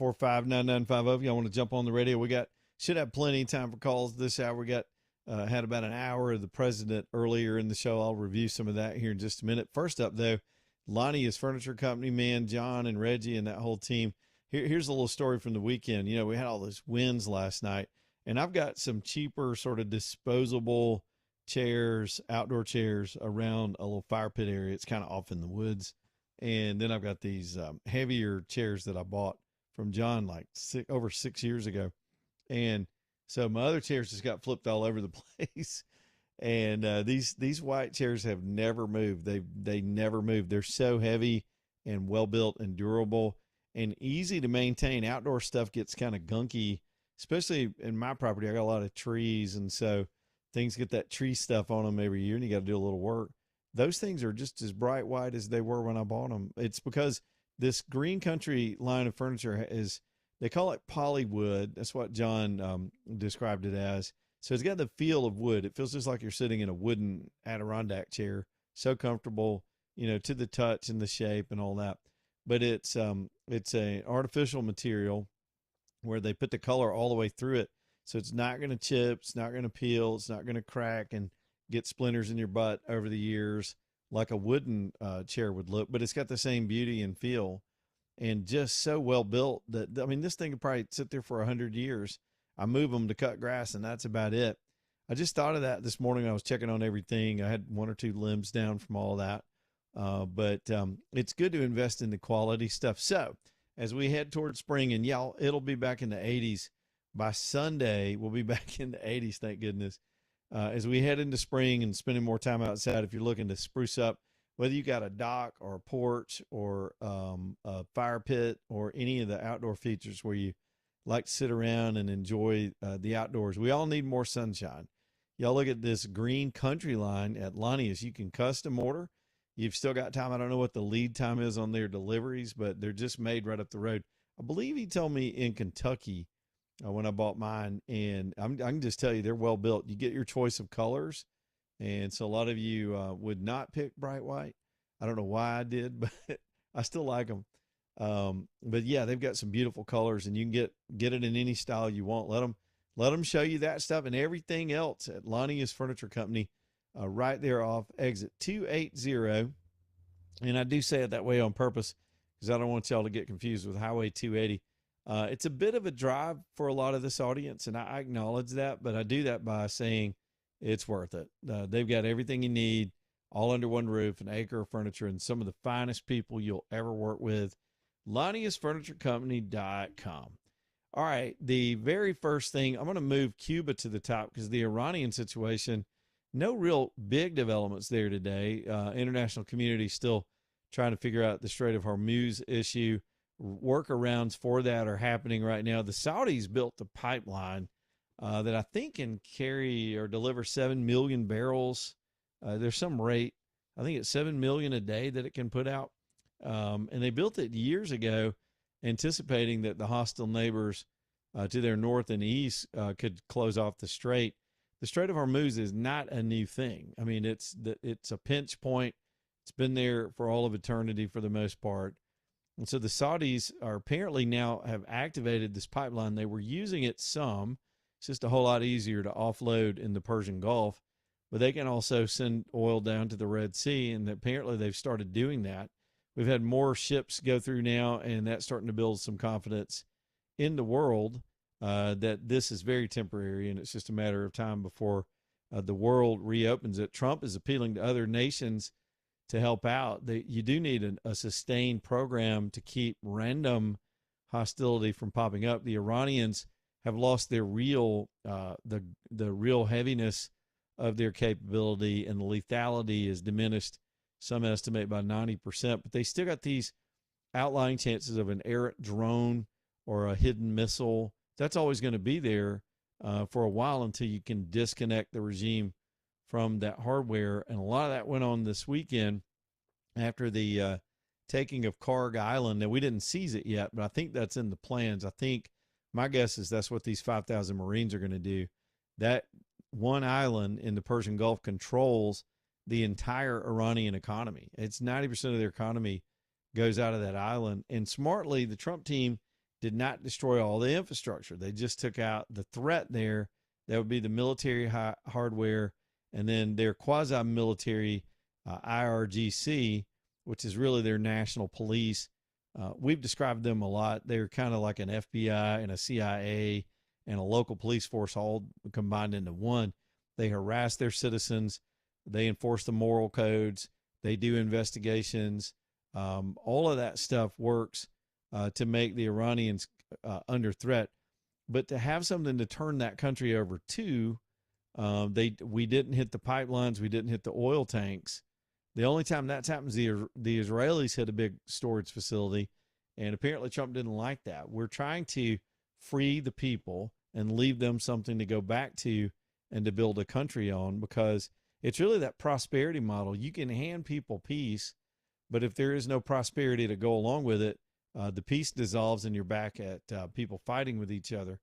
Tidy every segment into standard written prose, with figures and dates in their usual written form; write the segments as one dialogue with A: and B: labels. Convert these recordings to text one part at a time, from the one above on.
A: 545-9950. If y'all want to jump on the radio, should have plenty of time for calls this hour. We got had about an hour of the president earlier in the show. I'll review some of that here in just a minute. First up, though, Lonnie's Furniture Company, man, John and Reggie and that whole team. Here's a little story from the weekend. You know, we had all those winds last night, and I've got some cheaper sort of disposable chairs, outdoor chairs around a little fire pit area. It's kind of off in the woods. And then I've got these heavier chairs that I bought from John like over 6 years ago. And so my other chairs just got flipped all over the place. And these white chairs have never moved. They never move. They're so heavy and well built and durable and easy to maintain. Outdoor stuff gets kind of gunky, especially in my property. I got a lot of trees, and so things get that tree stuff on them every year, and you got to do a little work. Those things are just as bright white as they were when I bought them. It's because this Green Country line of furniture they call it polywood. That's what John described it as. So it's got the feel of wood. It feels just like you're sitting in a wooden Adirondack chair. So comfortable, you know, to the touch and the shape and all that. But it's an artificial material where they put the color all the way through it. So it's not going to chip, it's not going to peel, it's not going to crack and get splinters in your butt over the years like a wooden chair would look. But it's got the same beauty and feel, and just so well built that, I mean, this thing could probably sit there for 100 years. I move them to cut grass, and that's about it. I just thought of that this morning. I was checking on everything. I had one or two limbs down from all that. But it's good to invest in the quality stuff. So as we head towards spring, and y'all, it'll be back in the 80s. By Sunday, we'll be back in the 80s, thank goodness. As we head into spring and spending more time outside, if you're looking to spruce up, whether you got a dock or a porch or a fire pit or any of the outdoor features where you like to sit around and enjoy the outdoors, we all need more sunshine. Y'all look at this Green Country line at Lonnie's. You can custom order. You've still got time. I don't know what the lead time is on their deliveries, but they're just made right up the road. I believe he told me in Kentucky when I bought mine, and I can just tell you they're well built. You get your choice of colors, and so a lot of you would not pick bright white. I don't know why I did, but I still like them. But yeah, they've got some beautiful colors, and you can get it in any style you want. Let them show you that stuff and everything else at Lonnie's Furniture Company, right there off exit 280. And I do say it that way on purpose because I don't want y'all to get confused with Highway 280. It's a bit of a drive for a lot of this audience, and I acknowledge that, but I do that by saying it's worth it. They've got everything you need, all under one roof, an acre of furniture, and some of the finest people you'll ever work with. Lonnie'sFurnitureCompany.com. All right, the very first thing, I'm going to move Cuba to the top because the Iranian situation, no real big developments there today. International community still trying to figure out the Strait of Hormuz issue. Workarounds for that are happening right now. The Saudis built the pipeline that I think can carry or deliver 7 million barrels. There's some rate, I think it's 7 million a day that it can put out. And they built it years ago, anticipating that the hostile neighbors to their north and east could close off the strait. The Strait of Hormuz is not a new thing. I mean, it's a pinch point. It's been there for all of eternity for the most part. And so the Saudis are apparently now have activated this pipeline. They were using it some. It's just a whole lot easier to offload in the Persian Gulf. But they can also send oil down to the Red Sea, and apparently they've started doing that. We've had more ships go through now, and that's starting to build some confidence in the world that this is very temporary, and it's just a matter of time before the world reopens it. Trump is appealing to other nations to help out. You do need a sustained program to keep random hostility from popping up. The Iranians have lost their real, the real heaviness of their capability, and the lethality is diminished. Some estimate by 90%, but they still got these outlying chances of an errant drone or a hidden missile. That's always going to be there for a while until you can disconnect the regime from that hardware. And a lot of that went on this weekend after the taking of Karg Island. Now, we didn't seize it yet, but I think that's in the plans. I think my guess is that's what these 5,000 Marines are going to do. That one island in the Persian Gulf controls the entire Iranian economy. It's 90% of their economy goes out of that island. And smartly, the Trump team did not destroy all the infrastructure. They just took out the threat there. That would be the military hardware, and then their quasi-military IRGC, which is really their national police. We've described them a lot. They're kind of like an FBI and a CIA and a local police force all combined into one. They harass their citizens. They enforce the moral codes. They do investigations. All of that stuff works to make the Iranians under threat. But to have something to turn that country over to, we didn't hit the pipelines. We didn't hit the oil tanks. The only time that's happened is the Israelis hit a big storage facility, and apparently Trump didn't like that. We're trying to free the people and leave them something to go back to and to build a country on, because it's really that prosperity model. You can hand people peace, but if there is no prosperity to go along with it, the peace dissolves and you're back at people fighting with each other.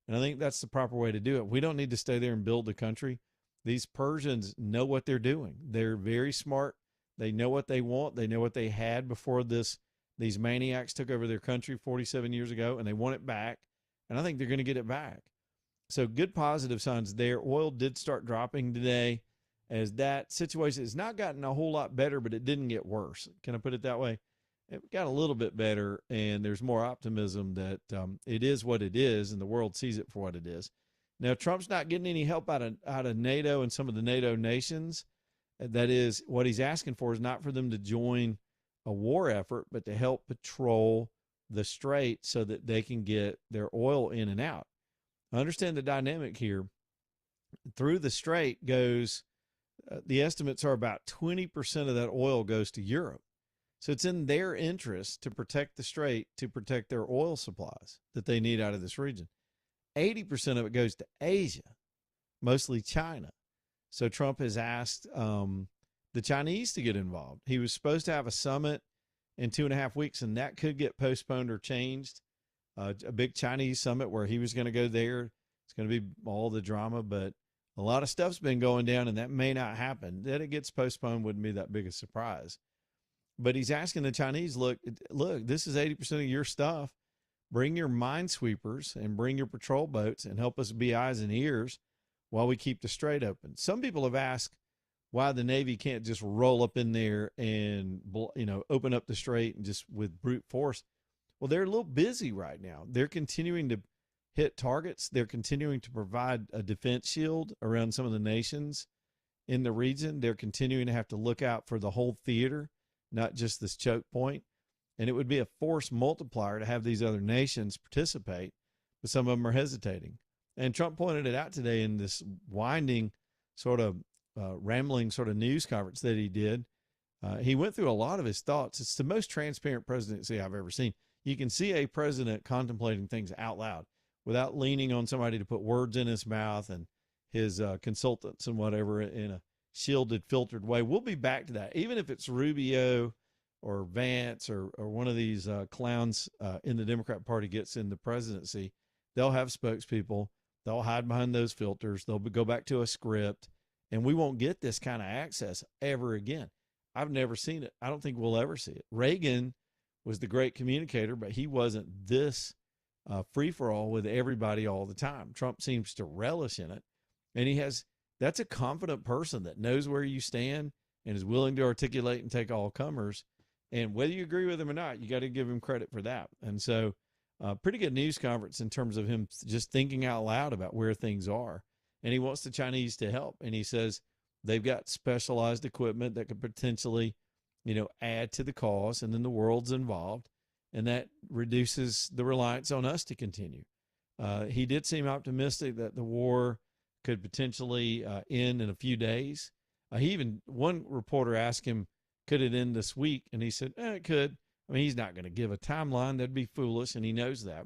A: And I think that's the proper way to do it. We don't need to stay there and build the country. These Persians know what they're doing. They're very smart. They know what they want. They know what they had before these maniacs took over their country 47 years ago, and they want it back. And I think they're going to get it back. So good positive signs there. Oil did start dropping today, as that situation has not gotten a whole lot better, but it didn't get worse. Can I put it that way? It got a little bit better, and there's more optimism that it is what it is, and the world sees it for what it is. Now, Trump's not getting any help out of NATO and some of the NATO nations. That is, what he's asking for is not for them to join a war effort, but to help patrol the strait so that they can get their oil in and out. I understand the dynamic here. Through the strait goes, the estimates are about 20% of that oil goes to Europe. So it's in their interest to protect the strait, to protect their oil supplies that they need out of this region. 80% of it goes to Asia, mostly China. So Trump has asked the Chinese to get involved. He was supposed to have a summit in 2.5 weeks, and that could get postponed or changed. A big Chinese summit where he was going to go there. It's going to be all the drama, but a lot of stuff's been going down, and that may not happen. That it gets postponed wouldn't be that big a surprise. But he's asking the Chinese, look, this is 80% of your stuff. Bring your minesweepers and bring your patrol boats and help us be eyes and ears while we keep the strait open. Some people have asked why the Navy can't just roll up in there and, open up the strait and just with brute force. Well, they're a little busy right now. They're continuing to hit targets. They're continuing to provide a defense shield around some of the nations in the region. They're continuing to have to look out for the whole theater, not just this choke point. And it would be a force multiplier to have these other nations participate, but some of them are hesitating. And Trump pointed it out today in this winding sort of rambling sort of news conference that he did. He went through a lot of his thoughts. It's the most transparent presidency I've ever seen. You can see a president contemplating things out loud without leaning on somebody to put words in his mouth and his consultants and whatever in a shielded, filtered way. We'll be back to that. Even if it's Rubio or Vance or one of these clowns in the Democrat Party gets in the presidency, they'll have spokespeople. They'll hide behind those filters. They'll go back to a script, and we won't get this kind of access ever again. I've never seen it. I don't think we'll ever see it. Reagan was the great communicator, but he wasn't this free-for-all with everybody all the time. Trump seems to relish in it, and that's a confident person that knows where you stand and is willing to articulate and take all comers. And whether you agree with him or not, you got to give him credit for that. And so pretty good news conference in terms of him just thinking out loud about where things are. And he wants the Chinese to help. And he says they've got specialized equipment that could potentially, add to the cause, and then the world's involved. And that reduces the reliance on us to continue. He did seem optimistic that the war could potentially end in a few days. One reporter asked him, could it end this week? And he said, it could. I mean, he's not going to give a timeline. That'd be foolish, and he knows that.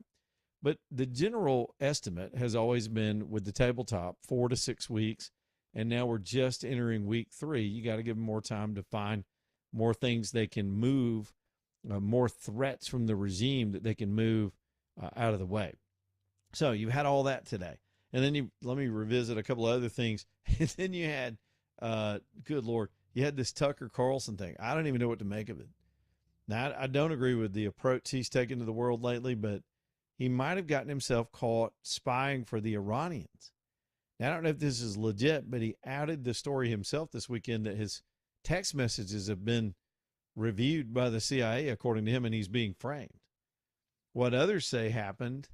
A: But the general estimate has always been, with the tabletop, 4 to 6 weeks, and now we're just entering week 3. You got to give them more time to find more things they can move, more threats from the regime that they can move out of the way. So you've had all that today. And then let me revisit a couple of other things. And then you had, good Lord, you had this Tucker Carlson thing. I don't even know what to make of it. Now, I don't agree with the approach he's taken to the world lately, but he might have gotten himself caught spying for the Iranians. Now, I don't know if this is legit, but he outed the story himself this weekend that his text messages have been reviewed by the CIA, according to him, and he's being framed. What others say happened,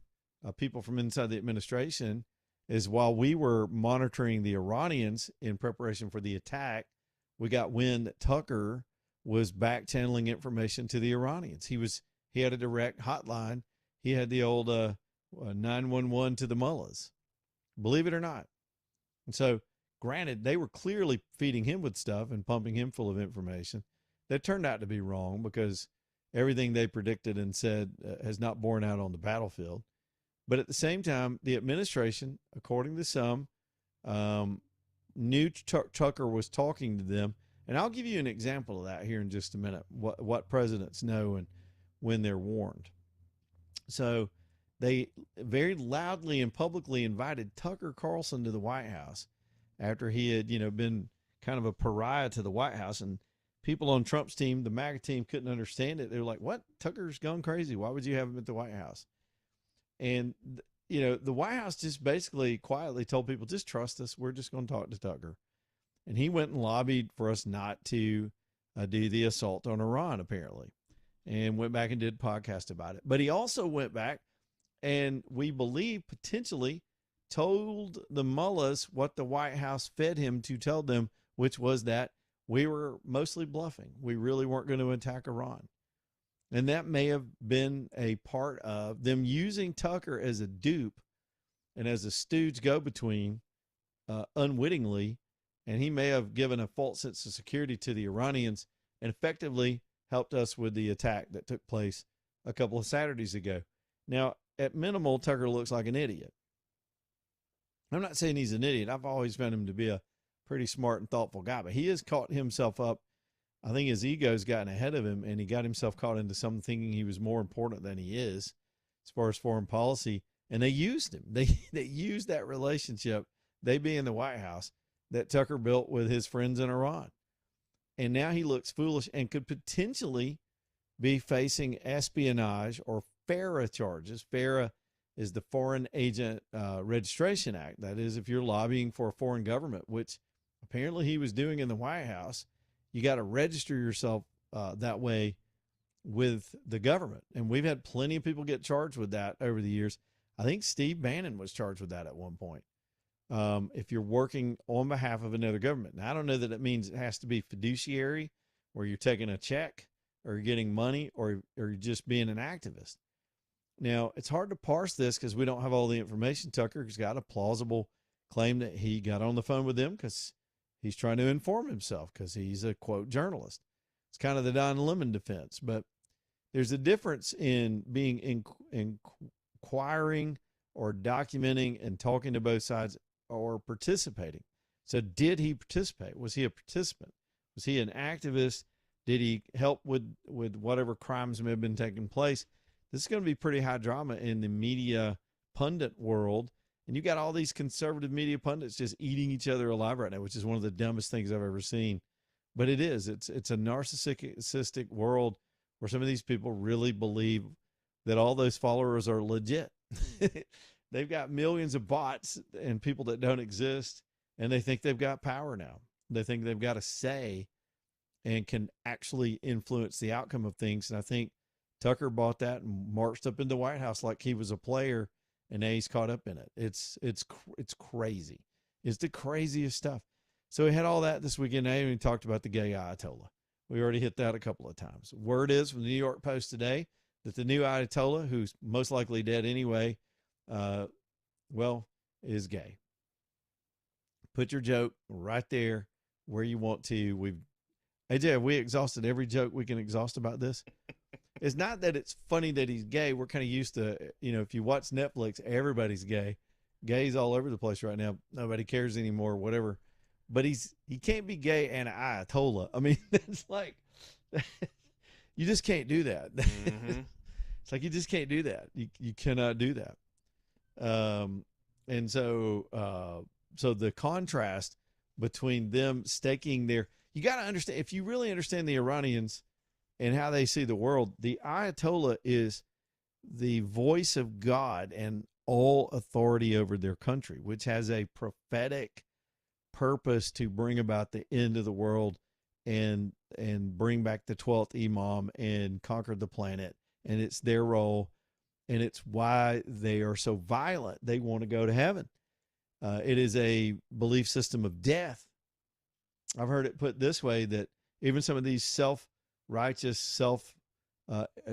A: people from inside the administration, is while we were monitoring the Iranians in preparation for the attack, we got wind that Tucker was back channeling information to the Iranians. He had a direct hotline. He had the old 911 to the mullahs, believe it or not. And so, granted, they were clearly feeding him with stuff and pumping him full of information that turned out to be wrong, because everything they predicted and said has not borne out on the battlefield. But at the same time, the administration, according to some, knew Tucker was talking to them. And I'll give you an example of that here in just a minute, what presidents know and when they're warned. So they very loudly and publicly invited Tucker Carlson to the White House after he had, been kind of a pariah to the White House. And people on Trump's team, the MAGA team, couldn't understand it. They were like, what? Tucker's gone crazy. Why would you have him at the White House? And, the White House just basically quietly told people, just trust us. We're just going to talk to Tucker. And he went and lobbied for us not to do the assault on Iran, apparently, and went back and did a podcast about it. But he also went back and, we believe, potentially told the mullahs what the White House fed him to tell them, which was that we were mostly bluffing. We really weren't going to attack Iran. And that may have been a part of them using Tucker as a dupe and as a stooge go-between unwittingly. And he may have given a false sense of security to the Iranians and effectively helped us with the attack that took place a couple of Saturdays ago. Now, at minimal, Tucker looks like an idiot. I'm not saying he's an idiot. I've always found him to be a pretty smart and thoughtful guy, but he has caught himself up. I think his ego's gotten ahead of him, and he got himself caught into something thinking he was more important than he is as far as foreign policy. And they used him. They used that relationship, they being the White House, that Tucker built with his friends in Iran. And now he looks foolish and could potentially be facing espionage or FARA charges. FARA is the Foreign Agent Registration Act. That is, if you're lobbying for a foreign government, which apparently he was doing in the White House, you got to register yourself that way with the government. And we've had plenty of people get charged with that over the years. I think Steve Bannon was charged with that at one point. If you're working on behalf of another government. Now, I don't know that it means it has to be fiduciary, where you're taking a check or you're getting money, or you're just being an activist. Now, it's hard to parse this because we don't have all the information. Tucker's got a plausible claim that he got on the phone with them because he's trying to inform himself, because he's a, quote, journalist. It's kind of the Don Lemon defense. But there's a difference in being inquiring or documenting and talking to both sides, or participating. So did he participate? Was he a participant? Was he an activist? Did he help with whatever crimes may have been taking place? This is going to be pretty high drama in the media pundit world. And you got all these conservative media pundits just eating each other alive right now, which is one of the dumbest things I've ever seen. But it is. It's a narcissistic world where some of these people really believe that all those followers are legit. They've got millions of bots and people that don't exist, and they think they've got power now. They think they've got a say and can actually influence the outcome of things. And I think Tucker bought that and marched up in the White House like he was a player, and now he's caught up in it. It's crazy. It's the craziest stuff. So we had all that this weekend. Now we talked about the gay Ayatollah. We already hit that a couple of times. Word is from the New York Post today that the new Ayatollah, who's most likely dead anyway, is gay. Put your joke right there where you want to. AJ, have we exhausted every joke we can exhaust about this? It's not that it's funny that he's gay. We're kind of used to, if you watch Netflix, everybody's gay. Gay's all over the place right now. Nobody cares anymore, whatever. But he can't be gay and an Ayatollah. I mean, that's like, you just can't do that. Mm-hmm. It's like, you just can't do that. You cannot do that. And so the contrast between them staking you got to understand, if you really understand the Iranians and how they see the world, the Ayatollah is the voice of God and all authority over their country, which has a prophetic purpose to bring about the end of the world and bring back the 12th imam and conquer the planet. And it's their role, and it's why they are so violent. They want to go to heaven. It is a belief system of death. I've heard it put this way, that even some of these self-righteous,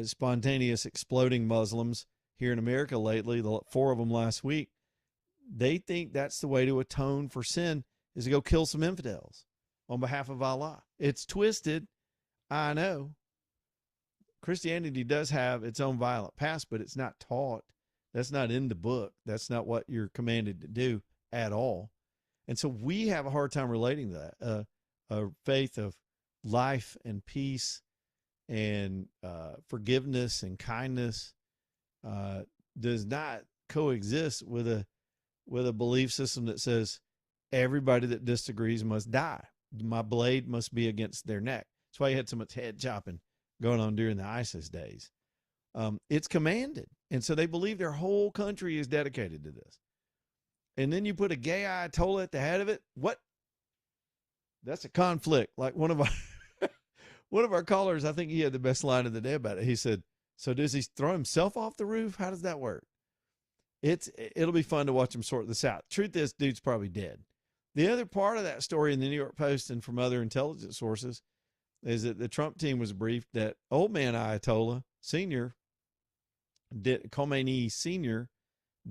A: spontaneous exploding Muslims here in America lately, 4 of them last week, they think that's the way to atone for sin, is to go kill some infidels on behalf of Allah. It's twisted, I know. Christianity does have its own violent past, but it's not taught. That's not in the book. That's not what you're commanded to do at all. And so we have a hard time relating to that. A faith of life and peace and forgiveness and kindness does not coexist with a belief system that says everybody that disagrees must die. My blade must be against their neck. That's why you had so much head chopping going on during the ISIS days. It's commanded. And so they believe their whole country is dedicated to this. And then you put a gay Ayatollah at the head of it. What? That's a conflict. Like one of our callers, I think he had the best line of the day about it. He said, so does he throw himself off the roof? How does that work? It'll be fun to watch him sort this out. Truth is, dude's probably dead. The other part of that story in the New York Post and from other intelligence sources is that the Trump team was briefed that old man Ayatollah Sr., Khomeini Sr.,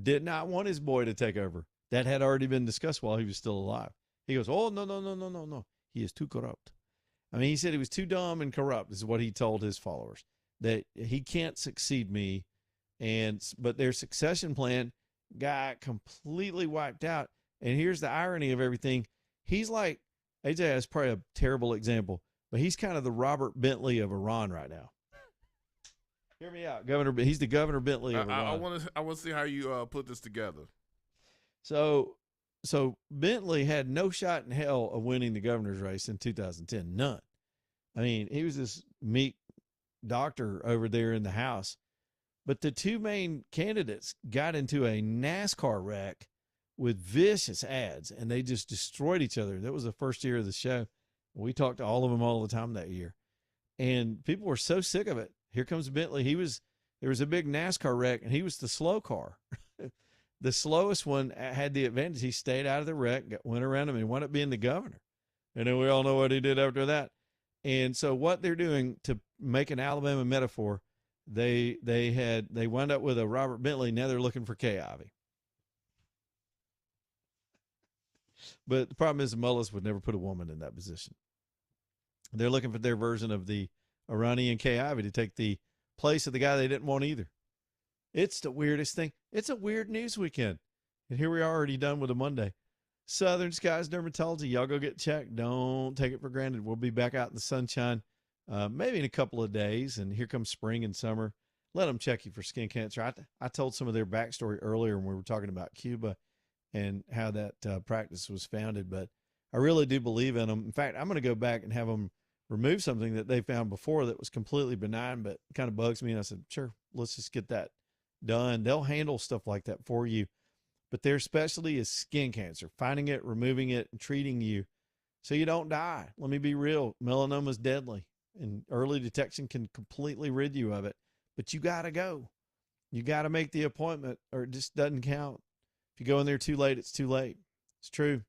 A: did not want his boy to take over. That had already been discussed while he was still alive. He goes, oh, no. He is too corrupt. I mean, he said he was too dumb and corrupt, is what he told his followers, that he can't succeed me. But their succession plan got completely wiped out. And here's the irony of everything. He's like, AJ is probably a terrible example, but he's kind of the Robert Bentley of Iran right now. Hear me out, Governor. He's the Governor Bentley of Iran.
B: I want to see how you put this together.
A: So Bentley had no shot in hell of winning the governor's race in 2010. None. I mean, he was this meek doctor over there in the House. But the two main candidates got into a NASCAR wreck with vicious ads, and they just destroyed each other. That was the first year of the show. We talked to all of them all the time that year. And people were so sick of it. Here comes Bentley. There was a big NASCAR wreck, and he was the slow car. The slowest one had the advantage. He stayed out of the wreck, went around him, and wound up being the governor. And then we all know what he did after that. And so what they're doing, to make an Alabama metaphor, they wound up with a Robert Bentley. Now they're looking for Kay Ivey. But the problem is the mullahs would never put a woman in that position. They're looking for their version of the Iranian Kay Ivey to take the place of the guy they didn't want either. It's the weirdest thing. It's a weird news weekend. And here we are already done with a Monday. Southern Skies Dermatology. Y'all go get checked. Don't take it for granted. We'll be back out in the sunshine maybe in a couple of days. And here comes spring and summer. Let them check you for skin cancer. I told some of their backstory earlier when we were talking about Cuba and how that practice was founded. But I really do believe in them. In fact, I'm going to go back and have them remove something that they found before that was completely benign, but kind of bugs me. And I said, sure, let's just get that done. They'll handle stuff like that for you. But their specialty is skin cancer, finding it, removing it, and treating you so you don't die. Let me be real. Melanoma is deadly, and early detection can completely rid you of it. But you got to go. You got to make the appointment, or it just doesn't count. If you go in there too late, it's too late. It's true.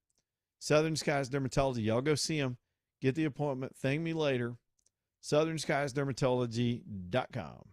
A: Southern Skies Dermatology. Y'all go see them. Get the appointment. Thank me later. SouthernSkiesDermatology.com.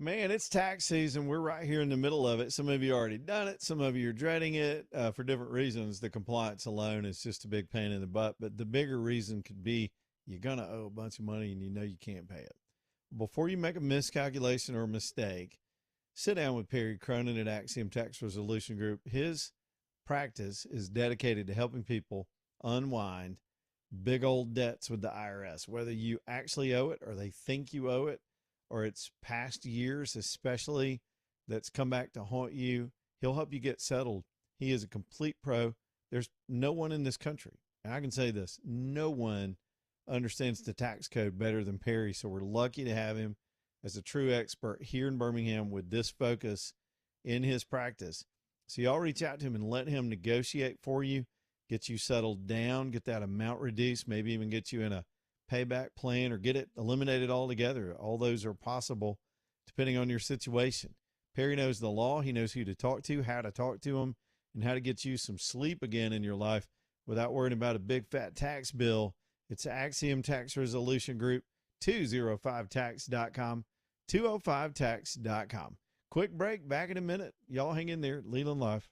A: Man, it's tax season. We're right here in the middle of it. Some of you already done it. Some of you are dreading it for different reasons. The compliance alone is just a big pain in the butt. But the bigger reason could be you're going to owe a bunch of money and you know you can't pay it. Before you make a miscalculation or a mistake, sit down with Perry Cronin at Axiom Tax Resolution Group. His practice is dedicated to helping people unwind big old debts with the IRS, whether you actually owe it or they think you owe it, or it's past years, especially that's come back to haunt you. He'll help you get settled. He is a complete pro. There's no one in this country, and I can say this, no one understands the tax code better than Perry. So we're lucky to have him as a true expert here in Birmingham with this focus in his practice. So y'all reach out to him and let him negotiate for you, get you settled down, get that amount reduced, maybe even get you in a payback plan or get it eliminated altogether. All those are possible depending on your situation. Perry knows the law. He knows who to talk to, how to talk to him, and how to get you some sleep again in your life without worrying about a big fat tax bill. It's Axiom Tax Resolution Group, 205tax.com, 205tax.com. Quick break, back in a minute. Y'all hang in there. Leland Live.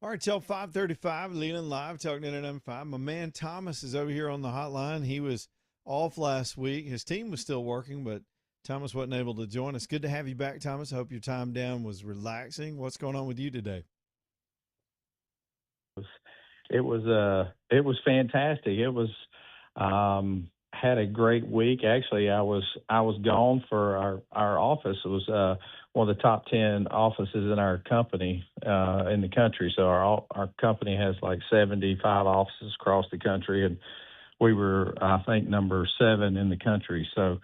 A: All right, till 5:35, Leland Live, Talking 995. My man Thomas is over here on the hotline. He was off last week. His team was still working, but Thomas wasn't able to join us. Good to have you back, Thomas. I hope your time down was relaxing. What's going on with you today?
C: It was fantastic. It was had a great week. Actually, I was gone for our office. It was one of the top 10 offices in our company in the country. So our company has like 75 offices across the country, and we were, I think, number 7 in the country. So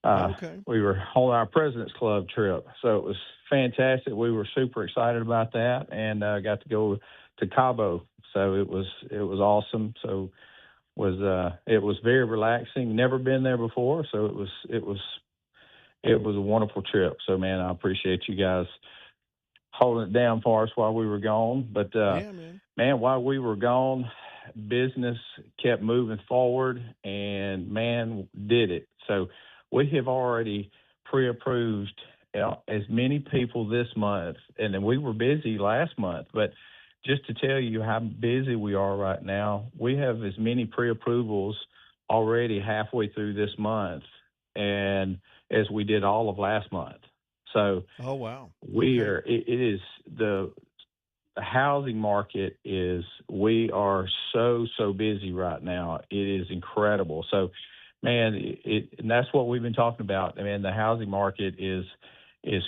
A: Okay.
C: we were on our President's Club trip. So it was fantastic. We were super excited about that, and got to go to Cabo. So it was awesome. So it was very relaxing. Never been there before, so it was a wonderful trip. So man, I appreciate you guys holding it down for us while we were gone. But
A: Yeah,
C: man, while we were gone, business kept moving forward, and man, did it. So we have already pre-approved as many people this month, and then we were busy last month, but just to tell you how busy we are right now, we have as many pre-approvals already halfway through this month and as we did all of last month. So
A: Oh, wow.
C: we
A: Okay.
C: are, it is the housing market we are so busy right now. It is incredible. So man, and that's what we've been talking about. I mean, the housing market is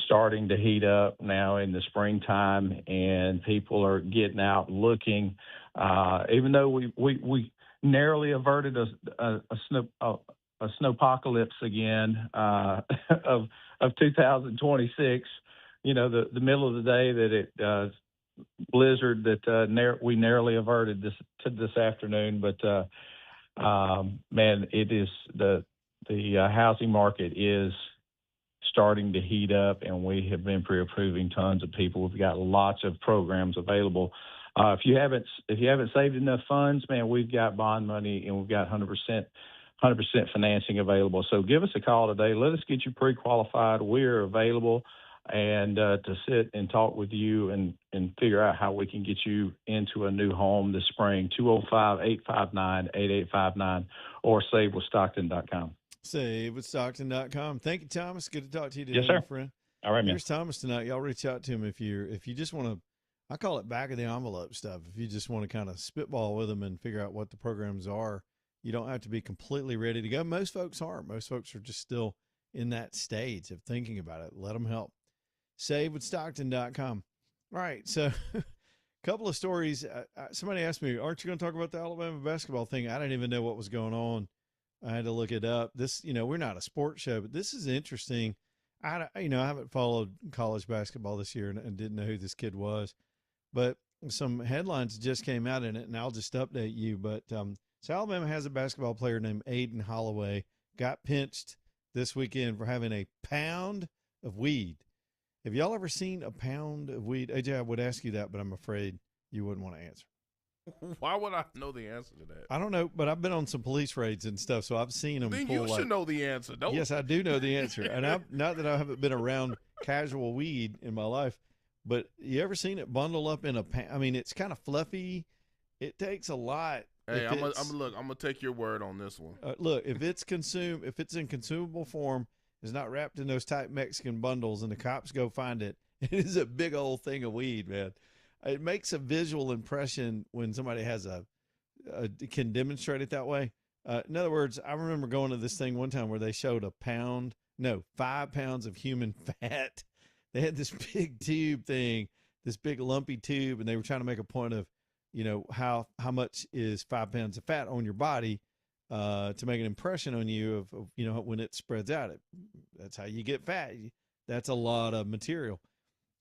C: starting to heat up now in the springtime, and people are getting out looking. Even though we narrowly averted a snowpocalypse again of 2026. You know, the middle of the day that it blizzard that we narrowly averted this afternoon, but man, it is the housing market is starting to heat up, and we have been pre-approving tons of people. We've got lots of programs available. If you haven't saved enough funds, man, we've got bond money, and we've got 100% financing available. So give us a call today. Let us get you pre-qualified. We're available, and to sit and talk with you and figure out how we can get you into a new home this spring. 205-859-8859 or savewithstockton.com.
A: SaveWithStockton.com. Thank you, Thomas. Good to talk to you today,
C: Yes, sir.
A: my friend.
C: All right, man.
A: Here's Thomas tonight. Y'all reach out to him if you just want to. I call it back of the envelope stuff. If you just want to kind of spitball with them and figure out what the programs are, you don't have to be completely ready to go. Most folks aren't. Most folks are just still in that stage of thinking about it. Let them help. SaveWithStockton.com. All right, so a couple of stories. Somebody asked me, "Aren't you going to talk about the Alabama basketball thing?" I didn't even know what was going on. I had to look it up. This, we're not a sports show, but this is interesting. I haven't followed college basketball this year and didn't know who this kid was, but some headlines just came out in it, and I'll just update you. But so Alabama has a basketball player named Aiden Holloway, got pinched this weekend for having a pound of weed. Have y'all ever seen a pound of weed? AJ, I would ask you that, but I'm afraid you wouldn't want to answer.
B: Why would I know the answer to that?
A: I don't know, but I've been on some police raids and stuff, so I've seen them.
B: Then
A: pull
B: you should know the answer. Don't.
A: Yes, I do know the answer, and not that I haven't been around casual weed in my life, but you ever seen it bundle up in a? I mean, it's kind of fluffy. It takes a lot.
B: Hey, I'm gonna take your word on this one.
A: Look, if it's in consumable form, it's not wrapped in those tight Mexican bundles, and the cops go find it. It is a big old thing of weed, man. It makes a visual impression when somebody has can demonstrate it that way. In other words, I remember going to this thing one time where they showed 5 pounds of human fat. They had this big tube thing, this big lumpy tube, and they were trying to make a point of, how much is 5 pounds of fat on your body to make an impression on you of when it spreads out. That's how you get fat. That's a lot of material.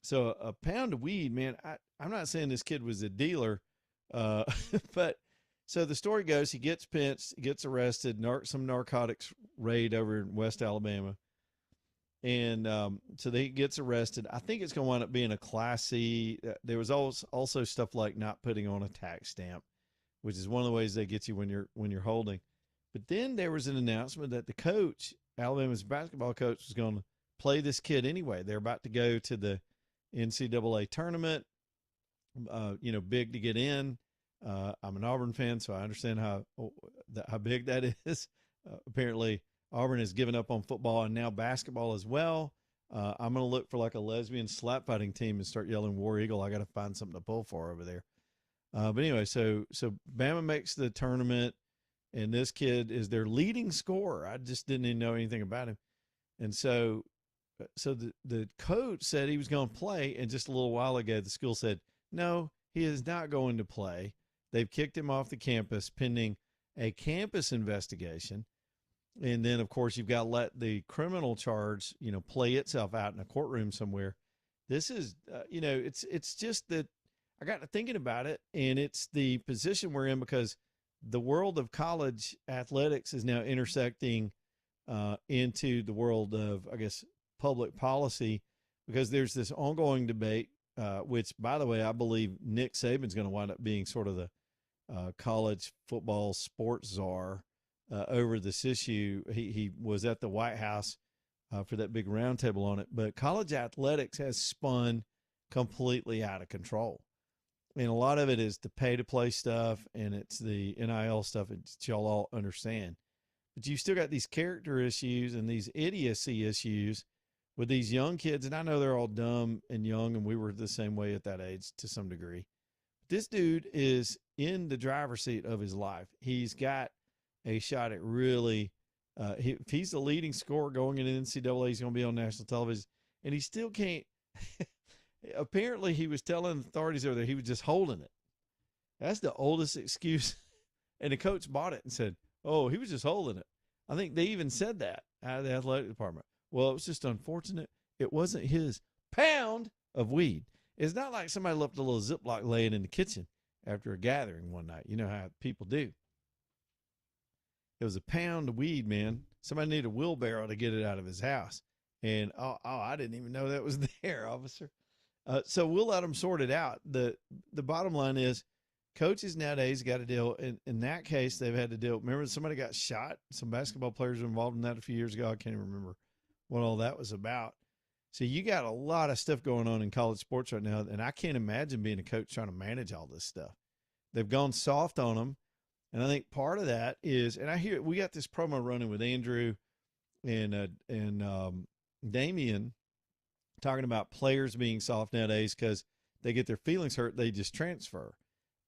A: So a pound of weed, man, I'm not saying this kid was a dealer, but so the story goes, he gets pinched, gets arrested, some narcotics raid over in West Alabama. And so he gets arrested. I think it's going to wind up being a Class C. There was also stuff like not putting on a tax stamp, which is one of the ways they get you when you're holding. But then there was an announcement that the coach, Alabama's basketball coach, was going to play this kid anyway. They're about to go to the NCAA tournament. big to get in. I'm an Auburn fan, so I understand how big that is. Apparently, Auburn has given up on football and now basketball as well. I'm going to look for like a lesbian slap fighting team and start yelling War Eagle. I got to find something to pull for over there. But anyway, so Bama makes the tournament, and this kid is their leading scorer. I just didn't even know anything about him. And so the coach said he was going to play, and just a little while ago, the school said, no, he is not going to play. They've kicked him off the campus pending a campus investigation. And then, of course, you've got to let the criminal charge, play itself out in a courtroom somewhere. This is, it's just that I got to thinking about it, and it's the position we're in because the world of college athletics is now intersecting into the world of, I guess, public policy, because there's this ongoing debate, which, by the way, I believe Nick Saban's going to wind up being sort of the college football sports czar over this issue. He was at the White House for that big roundtable on it, but college athletics has spun completely out of control. And a lot of it is the pay-to-play stuff, and it's the NIL stuff that y'all all understand. But you still got these character issues and these idiocy issues with these young kids, and I know they're all dumb and young, and we were the same way at that age to some degree. This dude is in the driver's seat of his life. He's got a shot at really if he's the leading scorer going into NCAA, he's going to be on national television, and he still can't. Apparently, he was telling authorities over there he was just holding it. That's the oldest excuse. And the coach bought it and said, oh, he was just holding it. I think they even said that out of the athletic department. Well, it was just unfortunate. It wasn't his pound of weed. It's not like somebody left a little Ziploc laying in the kitchen after a gathering one night. You know how people do. It was a pound of weed, man. Somebody needed a wheelbarrow to get it out of his house. And, I didn't even know that was there, officer. So we'll let them sort it out. The bottom line is coaches nowadays got to deal. In that case, they've had to deal. Remember, somebody got shot. Some basketball players were involved in that a few years ago. I can't even remember what all that was about. So you got a lot of stuff going on in college sports right now, and I can't imagine being a coach trying to manage all this stuff. They've gone soft on them, and I think part of that is, and I hear we got this promo running with Andrew and Damian talking about players being soft nowadays because they get their feelings hurt, they just transfer.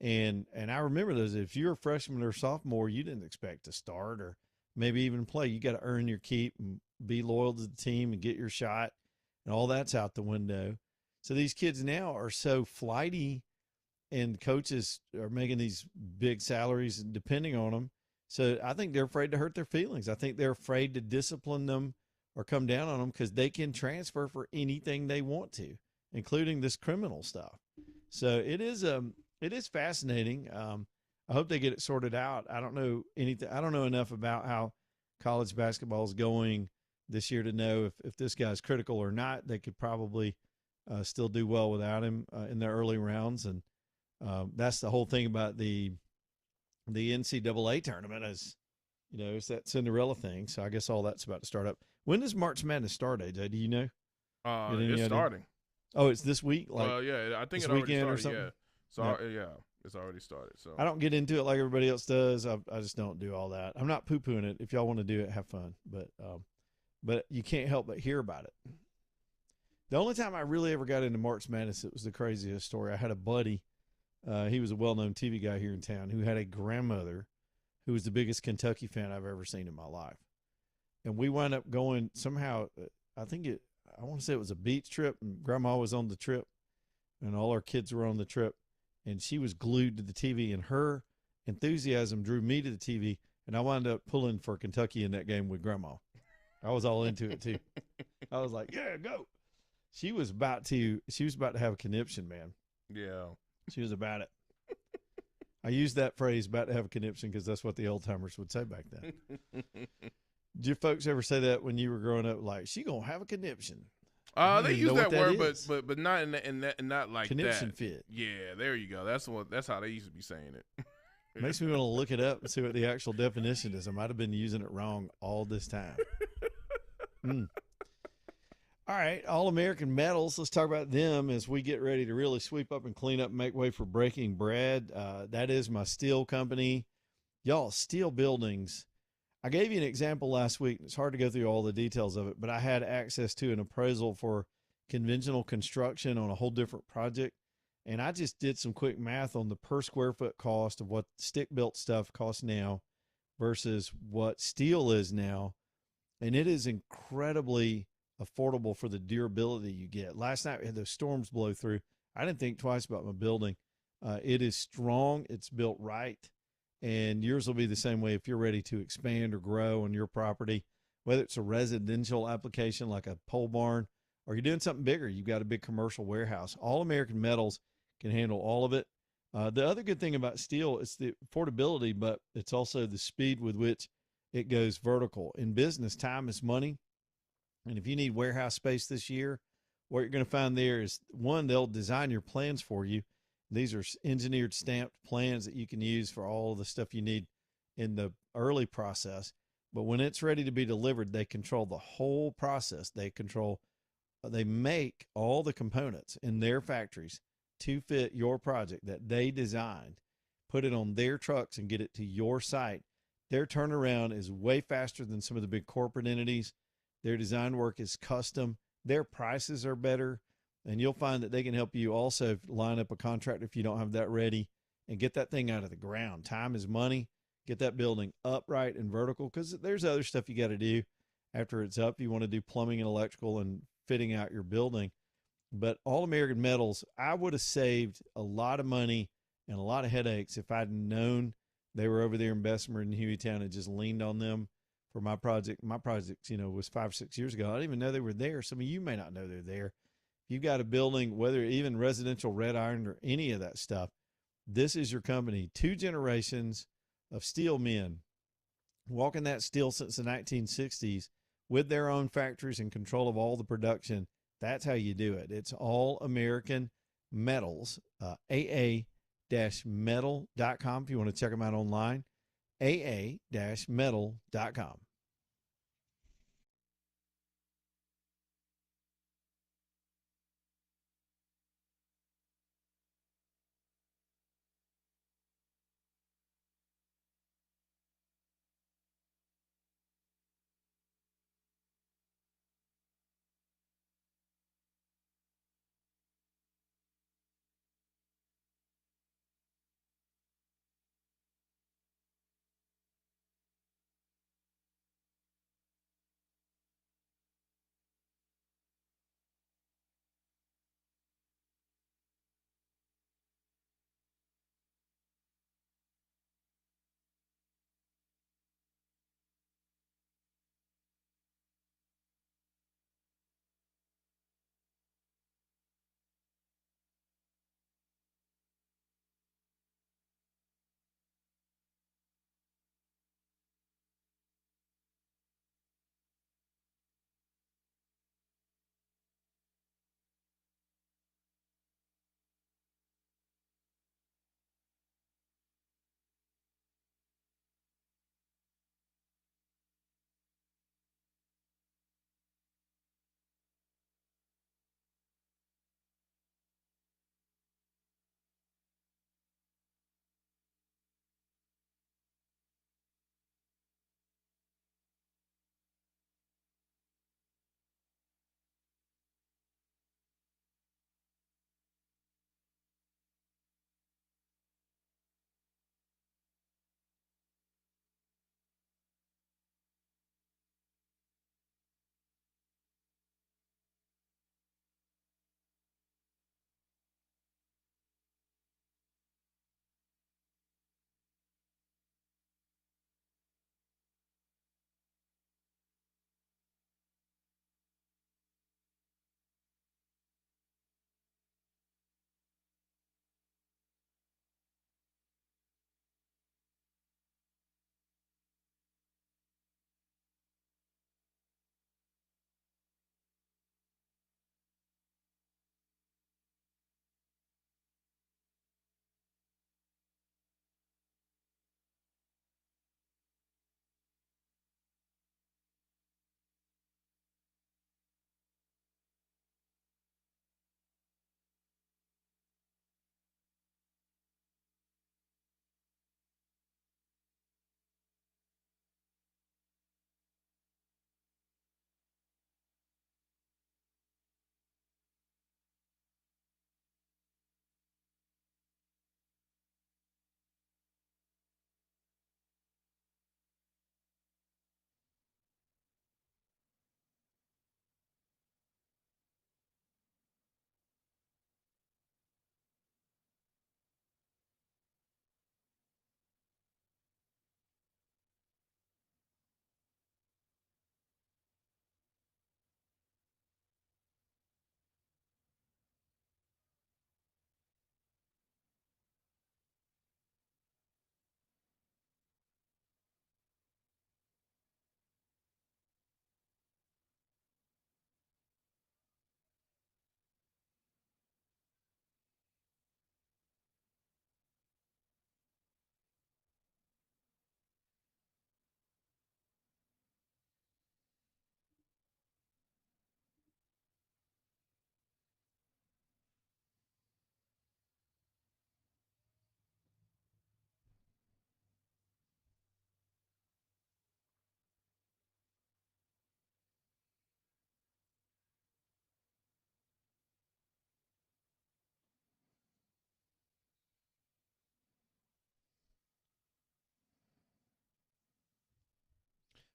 A: And I remember those. If you're a freshman or sophomore, you didn't expect to start or maybe even play. You got to earn your keep and be loyal to the team and get your shot, and all that's out the window. So these kids now are so flighty, and coaches are making these big salaries depending on them. So I think they're afraid to hurt their feelings. I think they're afraid to discipline them or come down on them because they can transfer for anything they want to, including this criminal stuff. So it is fascinating. I hope they get it sorted out. I don't know anything. I don't know enough about how college basketball is going this year to know if this guy's critical or not. They could probably still do well without him in the early rounds. And that's the whole thing about the NCAA tournament is, it's that Cinderella thing. So I guess all that's about to start up. When does March Madness start, AJ? Do you know?
B: It's starting.
A: Oh, it's this week?
B: Well, yeah, I think it already started. Yeah. So yeah, it's already started. So
A: I don't get into it like everybody else does. I just don't do all that. I'm not poo-pooing it. If y'all want to do it, have fun. But you can't help but hear about it. The only time I really ever got into March Madness, it was the craziest story. I had a buddy. He was a well-known TV guy here in town who had a grandmother who was the biggest Kentucky fan I've ever seen in my life. And we wound up going somehow, I want to say it was a beach trip, and Grandma was on the trip, and all our kids were on the trip, and she was glued to the TV, and her enthusiasm drew me to the TV, and I wound up pulling for Kentucky in that game with Grandma. I was all into it too. I was like, yeah, go. She was about to have a conniption, man.
B: Yeah.
A: She was about it. I used that phrase, about to have a conniption, because that's what the old timers would say back then. Did your folks ever say that when you were growing up? Like, she gonna have a conniption.
B: They use that word, but not in that, not like
A: conniption
B: that.
A: fit.
B: Yeah, there you go. That's how they used to be saying it.
A: Makes me want to look it up and see what the actual definition is. I might have been using it wrong all this time. All right, All American Metals. Let's talk about them as we get ready to really sweep up and clean up and make way for breaking bread. That is my steel company. Y'all, steel buildings. I gave you an example last week. It's hard to go through all the details of it, but I had access to an appraisal for conventional construction on a whole different project. And I just did some quick math on the per square foot cost of what stick built stuff costs now versus what steel is now. And it is incredibly affordable for the durability you get. Last night we had those storms blow through. I didn't think twice about my building. It is strong. It's built right. And yours will be the same way if you're ready to expand or grow on your property, whether it's a residential application like a pole barn, or you're doing something bigger. You've got a big commercial warehouse. All American Metals can handle all of it. The other good thing about steel is the affordability, but it's also the speed with which it goes vertical. In business, time is money. And if you need warehouse space this year, what you're going to find there is, one, they'll design your plans for you. These are engineered, stamped plans that you can use for all of the stuff you need in the early process. But when it's ready to be delivered, they control the whole process. They make all the components in their factories to fit your project that they designed, put it on their trucks and get it to your site. Their turnaround is way faster than some of the big corporate entities. Their design work is custom. Their prices are better. And you'll find that they can help you also line up a contract if you don't have that ready and get that thing out of the ground. Time is money. Get that building upright and vertical, because there's other stuff you got to do after it's up. You want to do plumbing and electrical and fitting out your building. But All American Metals, I would have saved a lot of money and a lot of headaches if I'd known they were over there in Bessemer and Hueytown and just leaned on them for my project. My project, was 5 or 6 years ago. I didn't even know they were there. Some of you may not know they're there. If you've got a building, whether even residential red iron or any of that stuff, this is your company. 2 generations of steel men walking that steel since the 1960s with their own factories and control of all the production. That's how you do it. It's All American Metals, aa-metal.com if you want to check them out online, aa-metal.com.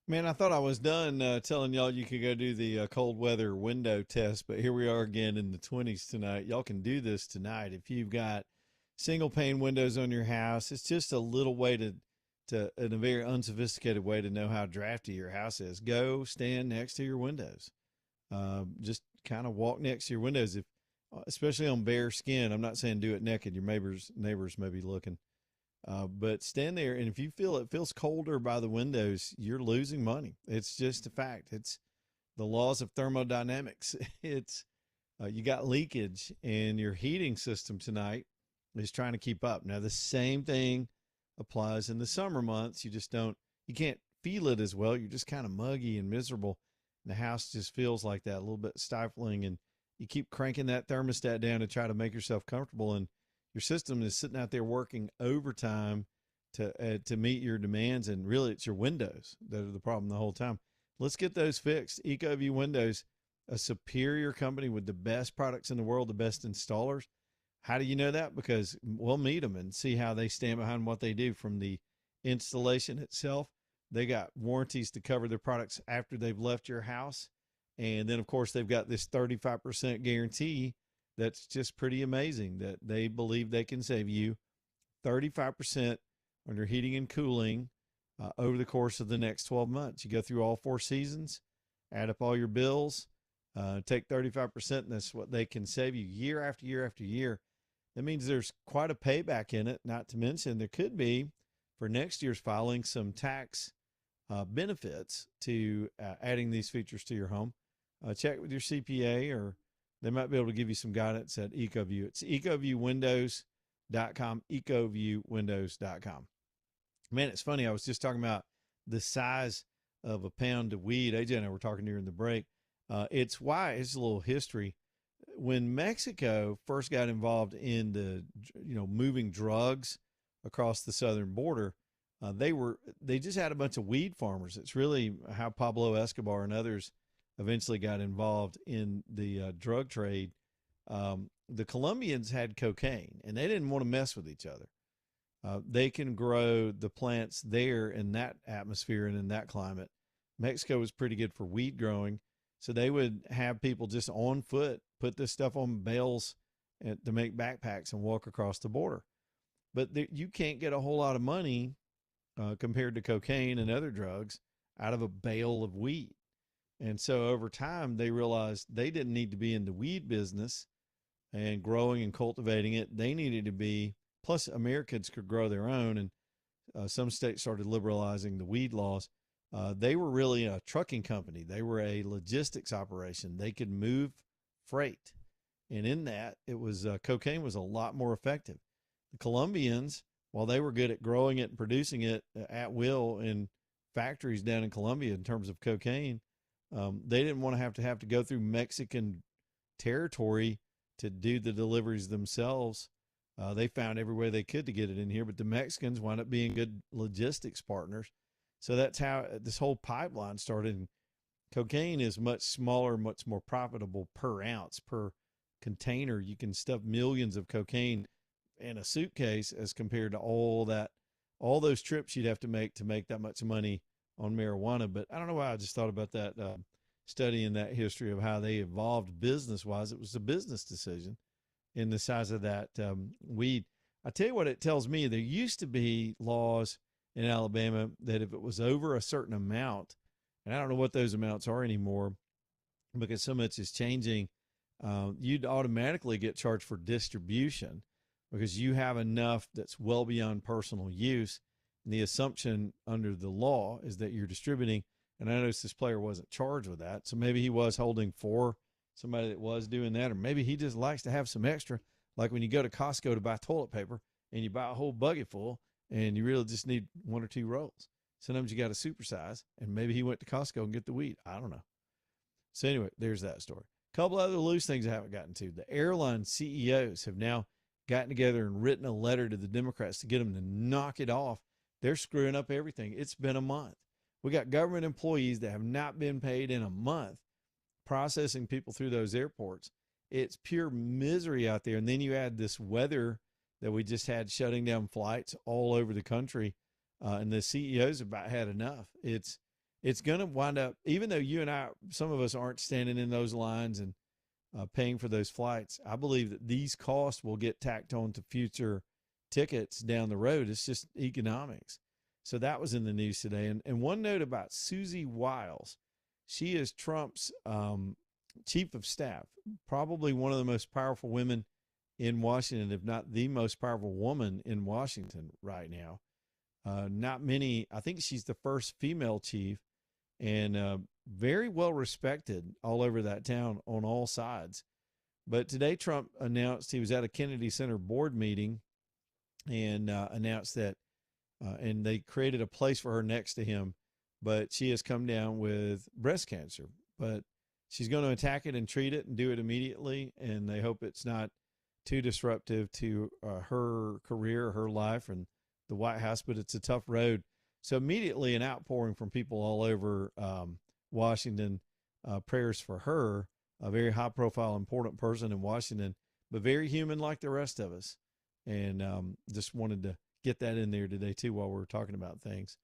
A: Man, I thought I was done telling y'all you could go do the cold weather window test, but here we are again in the 20s tonight. Y'all can do this tonight if you've got single pane windows on your house. It's just a little way to in a very unsophisticated way to know how drafty your house is. Go stand next to your windows. Just kind of walk next to your windows, if especially on bare skin. I'm not saying do it naked. Your neighbors may be looking. But stand there, and if you feel it feels colder by the windows, you're losing money. It's just a fact. It's the laws of thermodynamics. It's you got leakage, and your heating system tonight is trying to keep up. Now, the same thing applies in the summer months. You can't feel it as well. You're just kind of muggy and miserable. And the house just feels like that, a little bit stifling, and you keep cranking that thermostat down to try to make yourself comfortable. And your system is sitting out there working overtime to meet your demands, and really it's your windows that are the problem the whole time. Let's get those fixed. EcoView Windows, a superior company with the best products in the world, the best installers. How do you know that? Because we'll meet them and see how they stand behind what they do. From the installation itself, they got warranties to cover their products after they've left your house. And then, of course, they've got this 35% guarantee. That's just pretty amazing that they believe they can save you 35% on your heating and cooling over the course of the next 12 months. You go through all 4 seasons, add up all your bills, take 35%, and that's what they can save you year after year after year. That means there's quite a payback in it, not to mention there could be, for next year's filing, some tax benefits to adding these features to your home. Check with your CPA, or they might be able to give you some guidance at EcoView. It's ecoviewwindows.com, ecoviewwindows.com. Man, it's funny. I was just talking about the size of a pound of weed. AJ and I were talking during the break. It's a little history. When Mexico first got involved in the, moving drugs across the southern border, they just had a bunch of weed farmers. It's really how Pablo Escobar and others eventually got involved in the drug trade. The Colombians had cocaine, and they didn't want to mess with each other. They can grow the plants there in that atmosphere and in that climate. Mexico was pretty good for weed growing, so they would have people just on foot put this stuff on bales to make backpacks and walk across the border. But you can't get a whole lot of money compared to cocaine and other drugs out of a bale of weed. And so over time, they realized they didn't need to be in the weed business and growing and cultivating it. They needed to be, plus Americans could grow their own, and some states started liberalizing the weed laws. They were really a trucking company. They were a logistics operation. They could move freight. And in that, it was cocaine was a lot more effective. The Colombians, while they were good at growing it and producing it at will in factories down in Colombia in terms of cocaine, they didn't want to have to go through Mexican territory to do the deliveries themselves. They found every way they could to get it in here, but the Mexicans wound up being good logistics partners. So that's how this whole pipeline started. Cocaine is much smaller, much more profitable per ounce, per container. You can stuff millions of cocaine in a suitcase as compared to all those trips you'd have to make that much money on marijuana. But I don't know why I just thought about that, studying that history of how they evolved business-wise. It was a business decision in the size of that weed. I tell you what it tells me. There used to be laws in Alabama that if it was over a certain amount, and I don't know what those amounts are anymore because so much is changing, you'd automatically get charged for distribution because you have enough that's well beyond personal use. And the assumption under the law is that you're distributing. And I noticed this player wasn't charged with that. So maybe he was holding for somebody that was doing that, or maybe he just likes to have some extra. Like when you go to Costco to buy toilet paper and you buy a whole buggy full and you really just need 1 or 2 rolls. Sometimes you got to supersize, and maybe he went to Costco and get the weed. I don't know. So anyway, there's that story. A couple other loose things I haven't gotten to. The airline CEOs have now gotten together and written a letter to the Democrats to get them to knock it off. They're screwing up everything. It's been a month. We got government employees that have not been paid in a month, processing people through those airports. It's pure misery out there. And then you add this weather that we just had shutting down flights all over the country. And the CEOs have about had enough. it's going to wind up, even though you and I, some of us aren't standing in those lines and paying for those flights, I believe that these costs will get tacked on to future tickets down the road. It's just economics. So that was in the news today. And one note about Susie Wiles. She is Trump's chief of staff, probably one of the most powerful women in Washington, if not the most powerful woman in Washington right now. Not many, I think she's the first female chief, and very well respected all over that town on all sides. But today Trump announced he was at a Kennedy Center board meeting and announced that, and they created a place for her next to him, but she has come down with breast cancer. But she's going to attack it and treat it and do it immediately, and they hope it's not too disruptive to her career, her life, and the White House, but it's a tough road. So immediately an outpouring from people all over Washington, prayers for her, a very high profile, important person in Washington, but very human like the rest of us. And just wanted to get that in there today too while we're talking about things.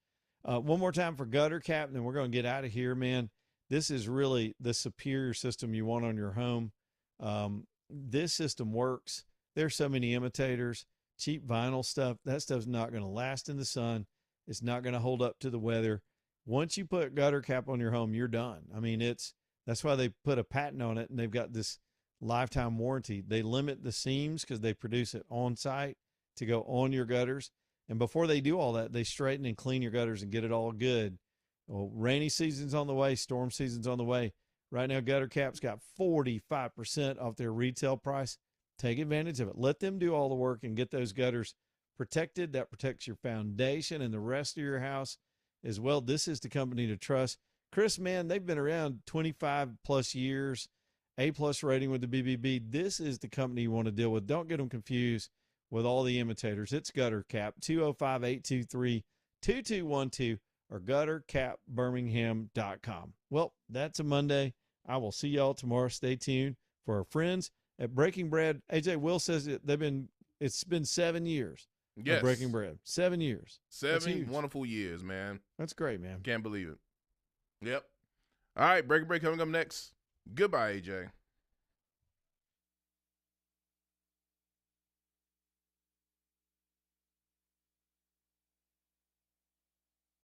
A: One more time for Gutter Cap, and then we're going to get out of here, man. This is really the superior system you want on your home. This system works. There's so many imitators, cheap vinyl stuff. That stuff's not going to last in the sun. It's not going to hold up to the weather. Once you put Gutter Cap on your home, you're done. I mean, that's why they put a patent on it, and they've got this lifetime warranty. They limit the seams because they produce it on site to go on your gutters. And before they do all that, they straighten and clean your gutters and get it all good. Well, rainy season's on the way. Storm season's on the way. Right now, Gutter Cap's got 45% off their retail price. Take advantage of it. Let them do all the work and get those gutters protected. That protects your foundation and the rest of your house as well. This is the company to trust. Chris, man, they've been around 25 plus years, A+ rating with the BBB. This is the company you want to deal with. Don't get them confused with all the imitators. It's Gutter Cap, 205-823-2212 or guttercapbirmingham.com. Well, that's a Monday. I will see y'all tomorrow. Stay tuned for our friends at Breaking Bread. AJ Will says it's been 7 years.
B: Yes.
A: Breaking Bread. 7 years.
B: 7 wonderful years, man.
A: That's great, man.
B: Can't believe it. Yep. All right, Breaking Bread coming up next. Goodbye, AJ.